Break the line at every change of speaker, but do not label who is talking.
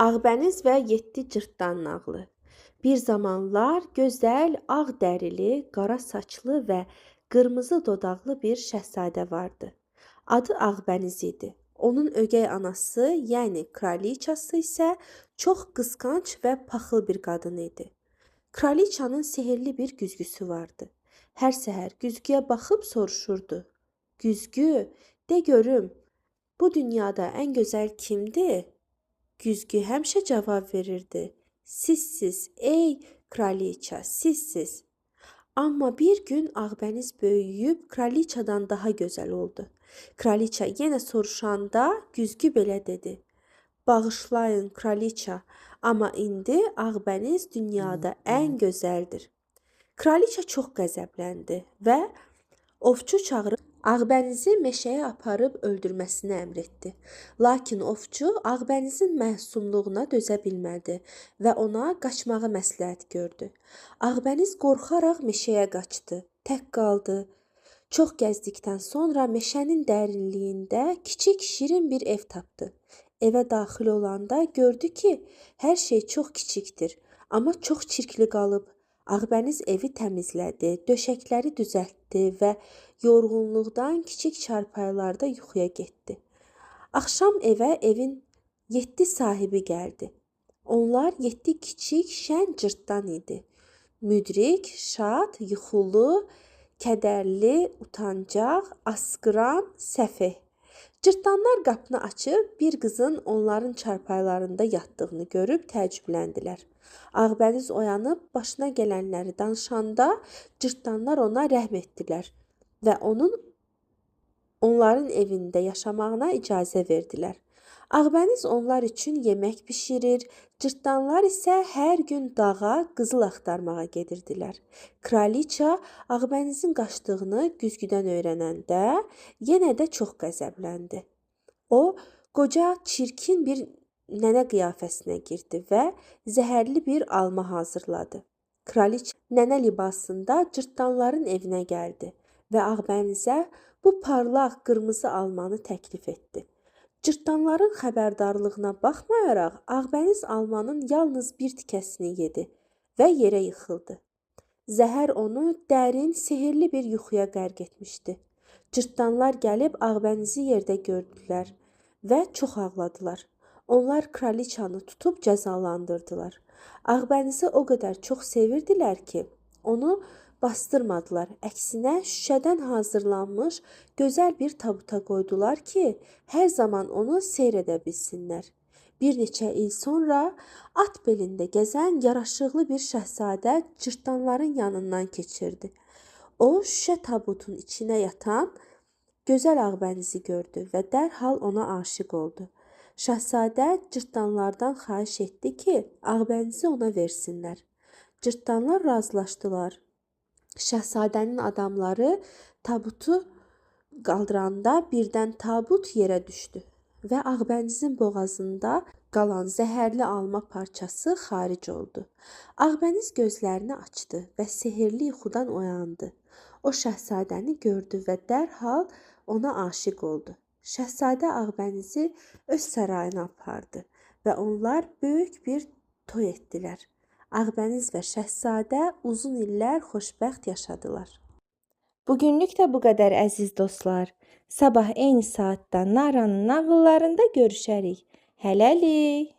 Ağbəniz və 7 cırtdan nağılı. Bir zamanlar gözəl, ağ dərili, qara saçlı və qırmızı dodaqlı bir şahzadə vardı. Adı Ağbəniz idi. Onun ögey anası, yəni kraliçası isə çox qısqanc və paxıl bir qadın idi. Kraliçanın sehirli bir güzgüsü vardı. Hər səhər güzgüyə baxıb soruşurdu. Güzgü, de görüm, bu dünyada ən gözəl kimdir? Güzgü həmişə cavab verirdi. Sizsiz, ey kraliça, sizsiz. Amma bir gün Ağbəniz böyüyüb kraliçadan daha gözəl oldu. Kraliça yenə soruşanda güzgü belə dedi. Bağışlayın kraliça, amma indi Ağbəniz dünyada ən gözəldir. Kraliça çox qəzəbləndi və ovçu çağırıb Ağbənizi meşəyə aparıb öldürməsini əmr etdi. Lakin ovçu Ağbənizin məsumluğuna dözə bilmədi və ona qaçmağı məsləhət gördü. Ağbəniz qorxaraq meşəyə qaçdı, tək qaldı. Çox gəzdikdən sonra meşənin dərinliyində kiçik şirin bir ev tapdı. Evə daxil olanda gördü ki, hər şey çox kiçikdir, amma çox çirkli qalıb. Ağbəniz evi təmizlədi, döşəkləri düzəltdi və yorğunluqdan kiçik çarpayılarda yuxuya getdi. Axşam evin 7 sahibi gəldi. Onlar 7 kiçik şən cırtdan idi. Müdrik, şad, yuxulu, kədərli, utancaq, asqıran, səfeh. Cırtdanlar qapını açıb bir qızın onların çarpaylarında yatdığını görüb təəccübləndilər. Ağbəniz oyanıb başına gələnləri danışanda cırtdanlar ona rəhm etdilər və onların evində yaşamağına icazə verdilər. Ağbəniz onlar üçün yemək bişirir, cırtdanlar isə hər gün dağa qızıl axtarmağa gedirdilər. Kraliça Ağbənizin qaçdığını güzgüdən öyrənəndə yenə də çox qəzəbləndi. O, qoca çirkin bir nənə qiyafəsinə girdi və zəhərli bir alma hazırladı. Kraliça nənə libasında cırtdanların evinə gəldi və Ağbənizə bu parlaq qırmızı almanı təklif etdi. Cırtdanların xəbərdarlığına baxmayaraq Ağbəniz almanın yalnız bir tikəsini yedi və yerə yıxıldı. Zəhər onu dərin, sehirli bir yuxuya qərq etmişdi. Cırtdanlar gəlib Ağbənizi yerdə gördülər və çox ağladılar. Onlar kraliçanı tutub cəzalandırdılar. Ağbənizi o qədər çox sevirdilər ki, onu bastırmadılar. Əksinə şüşədən hazırlanmış gözəl bir tabuta qoydular ki, hər zaman onu seyr edə bilsinlər. Bir neçə il sonra at belində gəzən yaraşıqlı bir şahzadə cırtdanların yanından keçirdi. O, şüşə tabutun içinə yatan gözəl Ağbənizi gördü və dərhal ona aşiq oldu. Şahzadə cırtdanlardan xahiş etdi ki, Ağbənizi ona versinlər. Cırtdanlar razılaşdılar. Şahzadənin adamları tabutu qaldıranda birdən tabut yerə düşdü və Ağbənizin boğazında qalan zəhərli alma parçası xaric oldu. Ağbəniz gözlərini açdı və sehirli yuxudan oyandı. O şahzadəni gördü və dərhal ona aşiq oldu. Şahzadə Ağbənizi öz sarayına apardı və onlar böyük bir toy etdilər. Ağbəniz və şahzadə uzun illər xoşbəxt yaşadılar.
Bugünlük də bu qədər əziz dostlar. Sabah eyni saatda Naranın nağıllarında görüşərik. Hələlik.